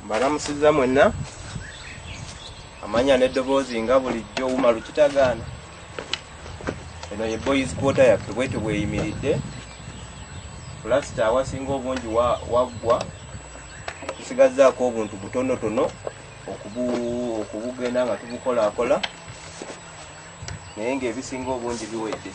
Mbalamusiza mwenna amanya n'eddoboozi nga bulijjo Umaru Kitagaana. Eno ye boys quarter yaffe bwetyo bweyimiridde. Pulasita awasinga obungi waggwa, tusigazzaako obuntu butonotono okubugenda nga tubukolaakola naye ng'ebisinga obungi biwedde.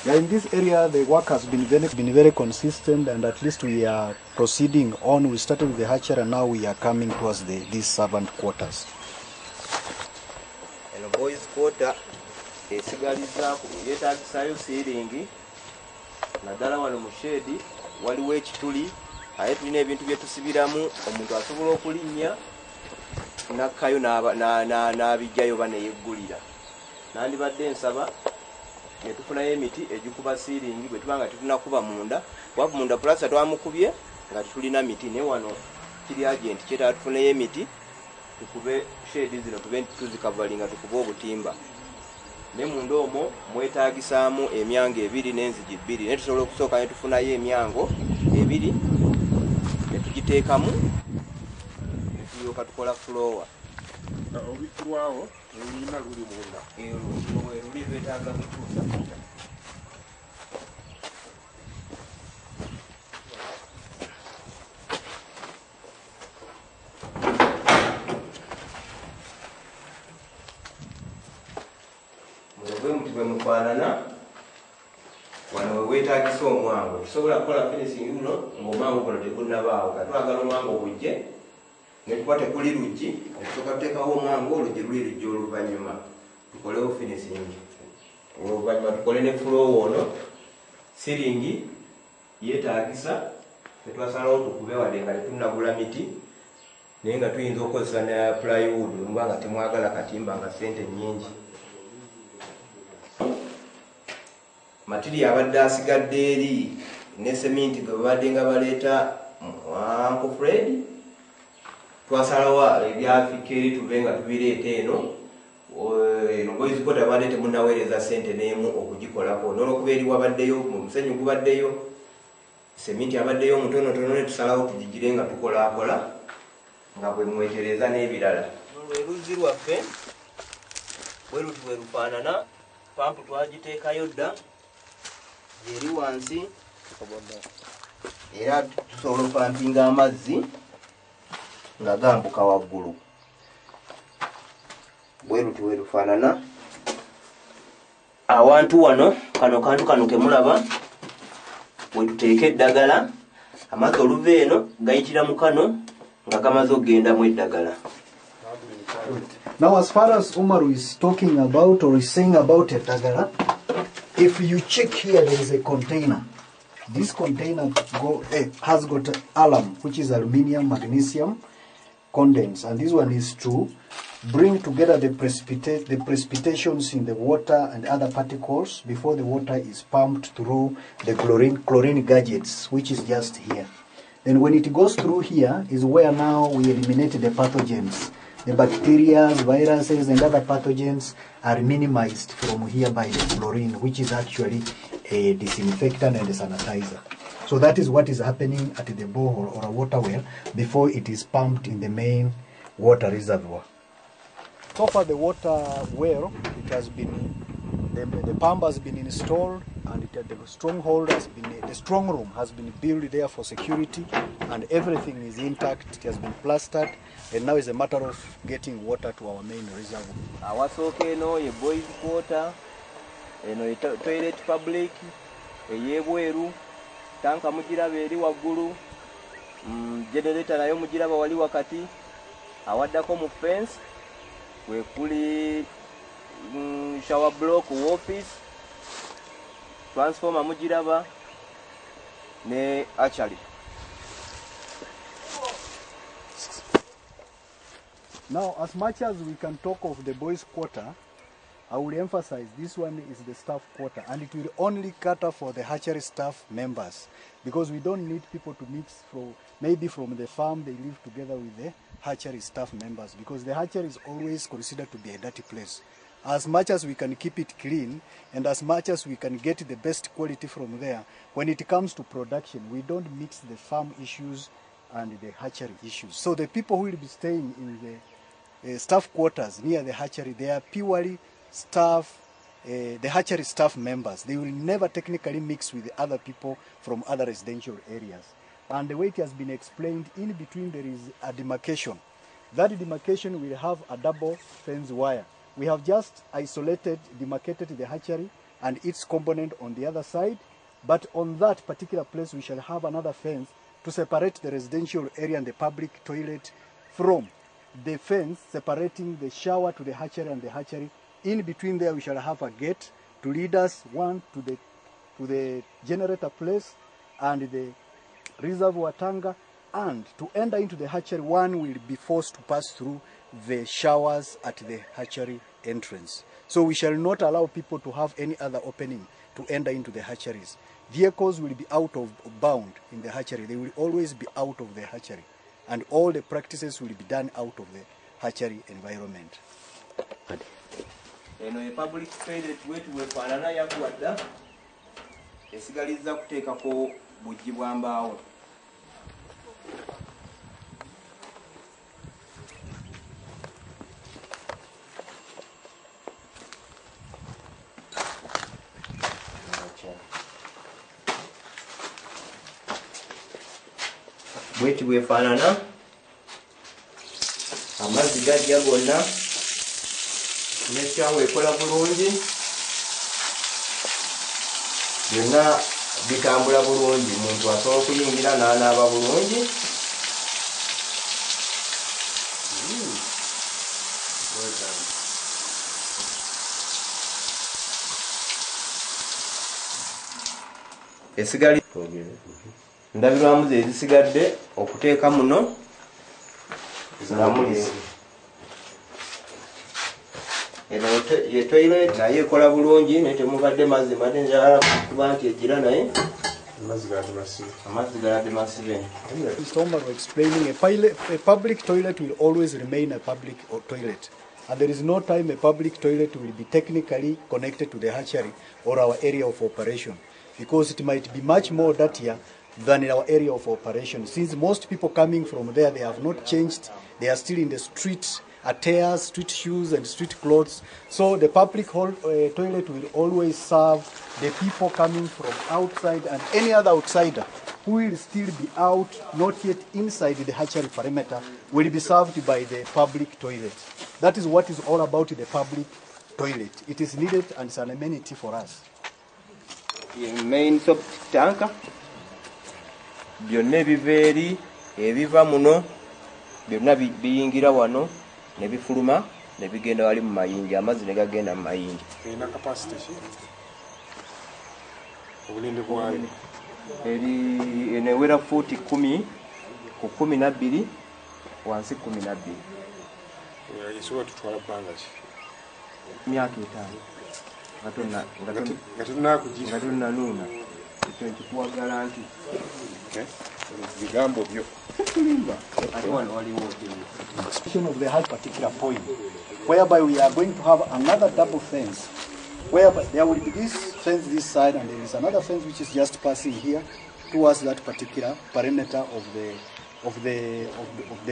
In this area, the work has been very consistent, and at least we are proceeding on. We started with the hatchery, and now we are coming towards these servant quarters. Eno boys quarter esigalizza yeetaagisayo siiringi naddala wano mu shedi waliwo ekituli aye tulina ebintu bye tusibiramu omuntu asobola okulinnya nakkayo n'abijjayo baneyeggulira. Nandibadde nsaba netufunayo emiti egikuba siiringi bwe tuba nga tetunakuba munda wavu munda pulasa twamukubye nga tetulina miti ne wano kiri agenti kyetaaga tufuneyo emiti tukube shedi zino tube tuzikavalinga tukube obutimba ne munda omwo mwetaagisaamu emyango 2 n'enzigi 2 naye tusobola okusooka ne tufunayo emyango 2 ne tugiteekamu ne tulyoka tukola flowa. Obitulwawo olulina luli munda luli lwetaaga kutuusa mulogwe muti bwe mufaanana wano weweetaagisa omwango tusobola kukola finishing guno ng'omwango guno tegunnabaawo katwagala omwango ogujje nekuba tekuli luggi okusooka tuteekawo omwango oluggi luli lujja oluvannyuma tukolewo finishing oluvannyuma tukole ne flow ono siringi yeetaagisa tetwasalawo tukube wadde nga tetunnagula miti naye nga tuyinza okukozesa ne plywood luba nga temwagala katimba nga sente nnyingi. Matiri abadde asigadde eri ne seminti gwe babadde nga baleeta Uncle Fred twasalawo ebyafika eri tube nga tubireeta eno boys quarter babadde temunnaweereza sente n'emu okugikolako n'olwokuba eri wabaddeyo omusenyu gubaddeyo seminti abaddeyo omutonotono ne tusalawo tugigire nga tukolaakola nga bwe mwetereza n'ebirala. Lwe luzzi lwaffe bwe luti bwe lufaanana pampu twagiteekayo dda eri wansi era tusobola opampinga amazzi nga gambuka waggulu bwe luti bwe lufaanana. Awantu wano kano kantu kano kemulaba bwe tuteeka eddagala amazzi oluva eno gayitira mu kano nga gamaze okugendamu eddagala. Now, as far as Umaru is talking about or is saying about a dagara, if you check here, there is a container. This container has got alum, which is aluminium, magnesium condensed, and this one is to bring together the precipitations in the water and other particles before the water is pumped through the chlorine gadgets, which is just here. Then when it goes through here is where now we eliminate the pathogens. The bacteria, viruses, and other pathogens are minimized from here by the chlorine, which is actually a disinfectant and a sanitizer. So that is what is happening at the borehole or a water well before it is pumped in the main water reservoir. So far the water well, it has been, the pump has been installed, and the stronghold has been, the strong room has been built there for security, and everything is intact. It has been plastered, and now it's a matter of getting water to our main reservoir. Awasooka eno ye boys quarter, eno ye toilet public, ey'ebweru, tanka mugiraba eri waggulu, generator nayo mugiraba wali wakati, awaddako mu fence, we kuli shower block office, transformer mugiraba ne archery. Now, as much as we can talk of the boys' quarter, I will emphasize this one is the staff quarter, and it will only cater for the hatchery staff members, because we don't need people to mix from, maybe from the farm they live together with the hatchery staff members, because the hatchery is always considered to be a dirty place. As much as we can keep it clean and as much as we can get the best quality from there, when it comes to production, we don't mix the farm issues and the hatchery issues. So the people who will be staying in the staff quarters near the hatchery, they are purely staff, the hatchery staff members. They will never technically mix with the other people from other residential areas. And the way it has been explained, in between there is a demarcation. That demarcation will have a double fence wire. We have just demarcated the hatchery and its component on the other side, but on that particular place we shall have another fence to separate the residential area and the public toilet from the fence separating the shower to the hatchery and the hatchery. In between there we shall have a gate to lead us, one to the generator place and the reservoir tanker, and to enter into the hatchery one will be forced to pass through the showers at the hatchery entrance. So we shall not allow people to have any other opening to enter into the hatcheries. Vehicles will be out of bound in the hatchery. They will always be out of the hatchery, and all the practices will be done out of the hatchery environment. Eno ye public toilet wetu wefaanana yakuwadda esigaliza kuteekako bujji bwa mbaawo. Bweti bwefaanana, amazzi gajja gonna, n'ekyawa ekola bulungi, byonna bitambula bulungi, omuntu asobola okuyingira n'anaaba bulungi. Esigali ndabirwamu ze zisigadde okuteeka muno zamulisi. Eno ye toilet naye ekola bulungi naye temubadde mazzi madde njagala kuba nti egira naye amazzi galadde masibe. Mr. Omar was explaining a public toilet will always remain a public toilet. And there is no time a public toilet will be technically connected to the hatchery or our area of operation, because it might be much more dirtier than in our area of operation. Since most people coming from there, they have not changed, they are still in the street attires, street shoes and street clothes. So the public toilet will always serve the people coming from outside, and any other outsider who will still be out, not yet inside the hatchery perimeter, will be served by the public toilet. That is what is all about the public toilet. It is needed and it's an amenity for us. The main top tanker, byonna ebiveeri ebiva muno byonna biyingira wano ne bifuluma ne bigenda wali mu mayinja, amazzi ne gagenda mu mayinja. Erina capacity ki? Obulinde bwayo eno ewera fuuti 10 ku 12 wansi 12. Esobola tutwala bbanga ki? Myaka 5 nga tonnanuuna ekyo nkikuwagala nti bigambo byo ate wano waliwo Of the hard particular point, whereby we are going to have another double fence, whereby there will be this fence this side, and there is another fence which is just passing here towards that particular perimeter of the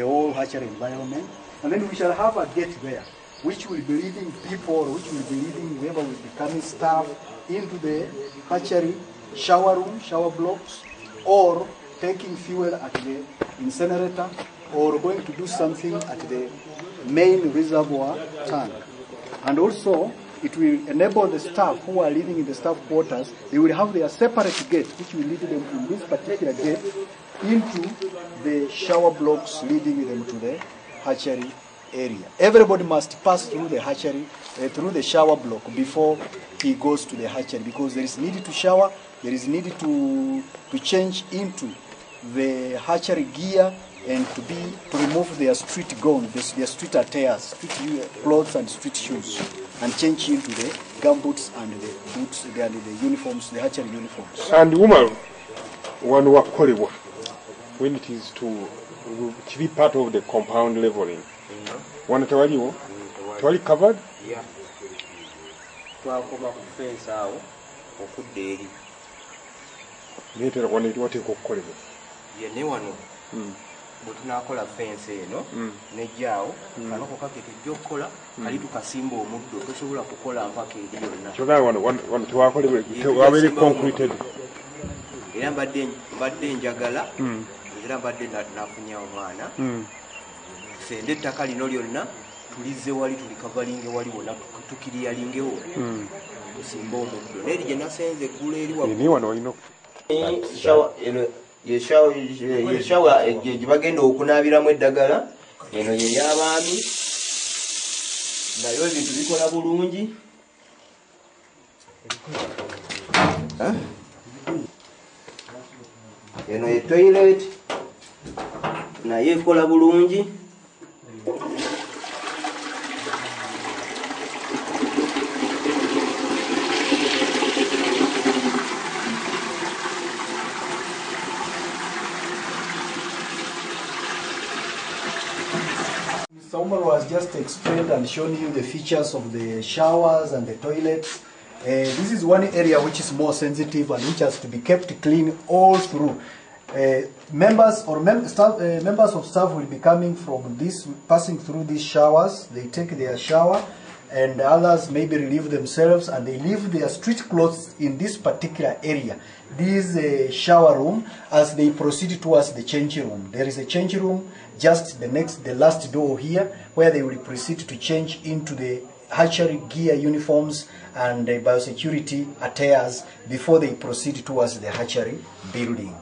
whole hatchery environment, and then we shall have a gate there, which will be leading people, or which will be leading whoever will be coming staff into the hatchery shower room, shower blocks, or taking fuel at the incinerator, or going to do something at the main reservoir tank. And also, it will enable the staff who are living in the staff quarters, they will have their separate gate, which will lead them in this particular gate into the shower blocks leading them to the hatchery area. Everybody must pass through the hatchery, through the shower block before he goes to the hatchery, because there is need to shower, there is need to change into the hatchery gear, and to remove their street gown, their street attires, street clothes and street shoes, and change into the gumboots and the boots, the uniforms, the hatchery uniforms. And woman, one wakolebwa when it is to be part of the compound leveling. One tewaliwo, tewali covered? Yeah. Twakoma ku fence awo okudda eri. Naye tera wano eri wateekwa okukolebwa. Ye ne wano bwetunakola fensi eno nejjaawo kano kokka ke tujja okukola kali tukasimba omuddo tosobola kukola mpaka eri yonna kyogera wano tewakolebwe wabeere concreted era mbadde njagala era mbadde nafunya omwana sende ettaka lino lyonna tulize wali tulikavalinge wali wonna tukiriyalingewo tusimba omuddo naye gye nasenze eggulu eri wano walina yeshawa gye bagenda okunaabiramu eddagala eno yey'abaami nayo ebintu bikola bulungi eno ye toilet naye ekola bulungi Umar has just explained and shown you the features of the showers and the toilets. This is one area which is more sensitive and which has to be kept clean all through. Members of staff will be coming from this, passing through these showers. They take their shower, and others maybe relieve themselves, and they leave their street clothes in this particular area. This shower room, as they proceed towards the changing room. There is a changing room just the last door here, where they will proceed to change into the hatchery gear uniforms and biosecurity attires before they proceed towards the hatchery building.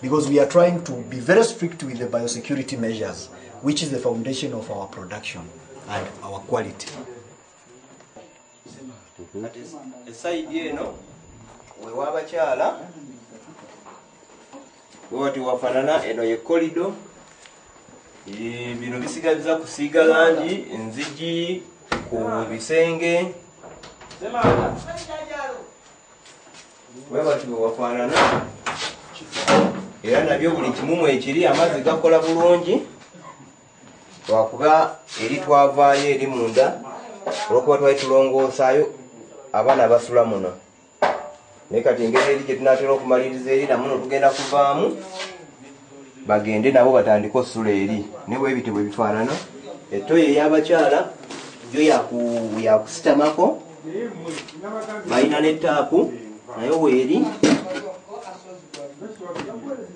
Because we are trying to be very strict with the biosecurity measures, which is the foundation of our production and our quality. Esaidi eno wewabakyala wati wafanana eno ye kolido bino bisigaza kusiiga langi enzigi ku bisenge webati wewafanana era nabyo buli kimu ekiri amazzi gakola bulungi lwakuba eri twavaayo eri munda olwokuba twali tulongoosaayo abaana basula muno naye kati engeri eri gye tunaatera okumaliriza eri namuno tugenda kuvaamu bagende nabo batandika osula eri ne bwe ebyo bwe bifaanana etoyo ey'abakyala yo yakusitamako balina n'ettaapu naye weeri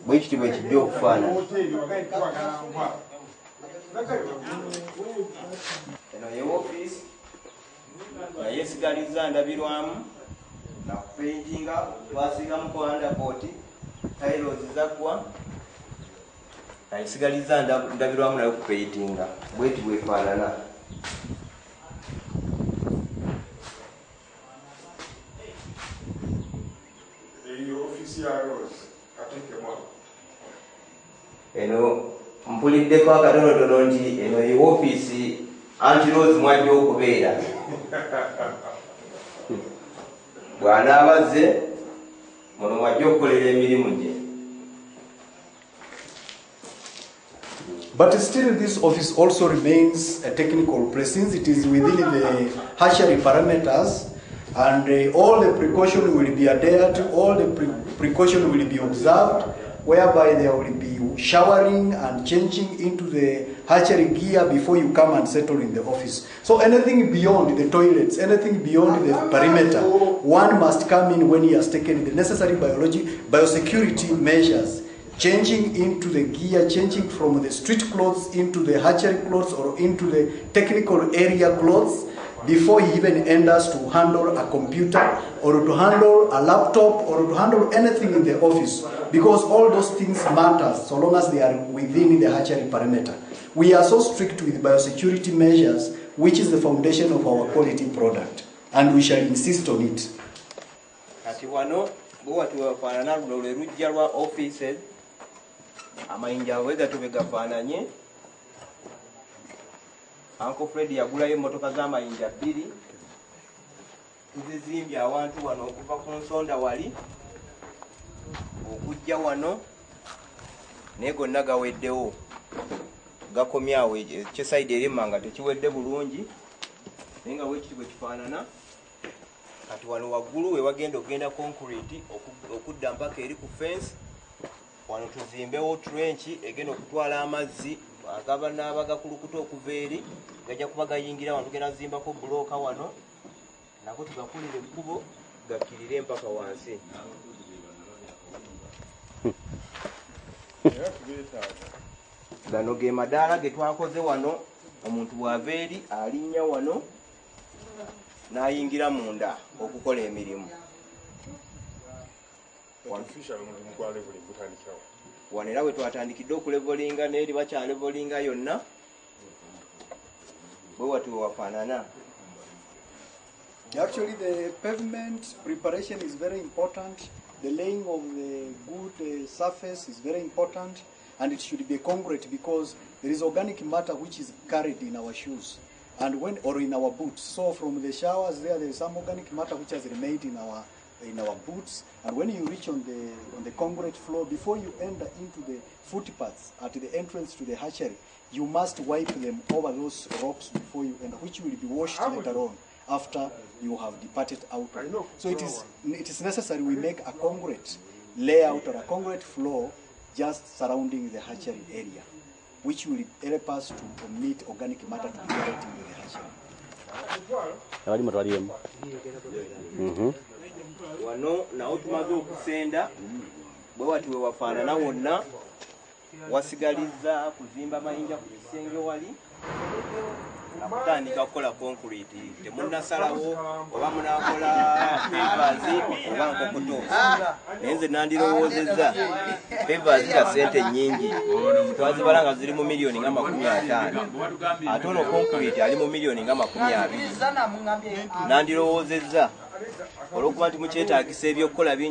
bwe kiti bwe kijja okufaanana eno ye woofiisi naye esigaliza ndabirwamu nakupaintinga twasigamu ku undercoat tiles zaggwa nayesigaliza ndabirwamu naye kupaintinga bweti bwefaanana eno mpuliddeko akatonotono nti eno ye woofiisi anti Rose mwajja okubeera bw'anaabazze muno mwajja okukolera emirimu gye. But still this office also remains a technical place since it is within the hatchery parameters, and all the precaution will be adhered, all the precaution will be observed, whereby there will be showering and changing into the hatchery gear before you come and settle in the office. So anything beyond the toilets, anything beyond the perimeter, one must come in when he has taken the necessary biosecurity measures, changing into the gear, changing from the street clothes into the hatchery clothes or into the technical area clothes, before he even enters to handle a computer or to handle a laptop or to handle anything in the office, because all those things matter so long as they are within the hatchery perimeter. We are so strict with biosecurity measures, which is the foundation of our quality product, and we shall insist on it. Kati wano bwati wafaanana luno lwe lujja lwa offices amayinja wega tubegafaananye. Uncle Fred yagulayo emmotoka z'amayinja 2 tuzizimbye awantu wano okuva ku nsonda wali okujja wano naye gonna gaweddewo gakomyawo ekyesaidi erima nga tekiwedde bulungi naye nga wekiti bwe kifaanana. Kati wano waggulu we wagenda okugenda concrete okudda mpaka eri ku fence wano tuzimbewo trench egenda okutwala amazzi agaba n'abagakulukuta okuva eri gajja kuba gayingira wano tugenda zimbako buloka wano nako tugakulira ekkubo gakkirire empaka wansi. Gano ge madaala ge twakoze wano omuntu bw'ava eri alinnya wano n'ayingira munda okukola emirimu. Wano era we twatandikidde okulevolinga n'eri bakyalevolinga yonna bwe wati we wafaanana. Actually, the pavement preparation is very important. The laying of the good surface is very important, and it should be concrete because there is organic matter which is carried in our shoes and or in our boots. So from the showers there is some organic matter which has remained in our boots, and when you reach on the concrete floor, before you enter into the footpaths at the entrance to the hatchery, you must wipe them over those rocks before you enter, which will be washed later on after you have departed out. So it is necessary we make a concrete layout or a concrete floor just surrounding the hatchery area, which will help us to omit organic matter to be carried into the hatchery. Wano nawo tumaze okusenda bwe wati we wafaanana wonna wasigaliza kuzimba mayinja ku kisenge wali nakutandika kukola concrete. Temunnasalawo oba munakola pavers oba nkokoto. Naye nze nandirowoozezza pavers za ssente nnyingi twazibala nga ziri mu miliyoni nga 50 ate ono concrete ali mu miliyoni nga 20. Nandirowoozezza olw'okuba nti mukyetaagisa ebyokukola bingi.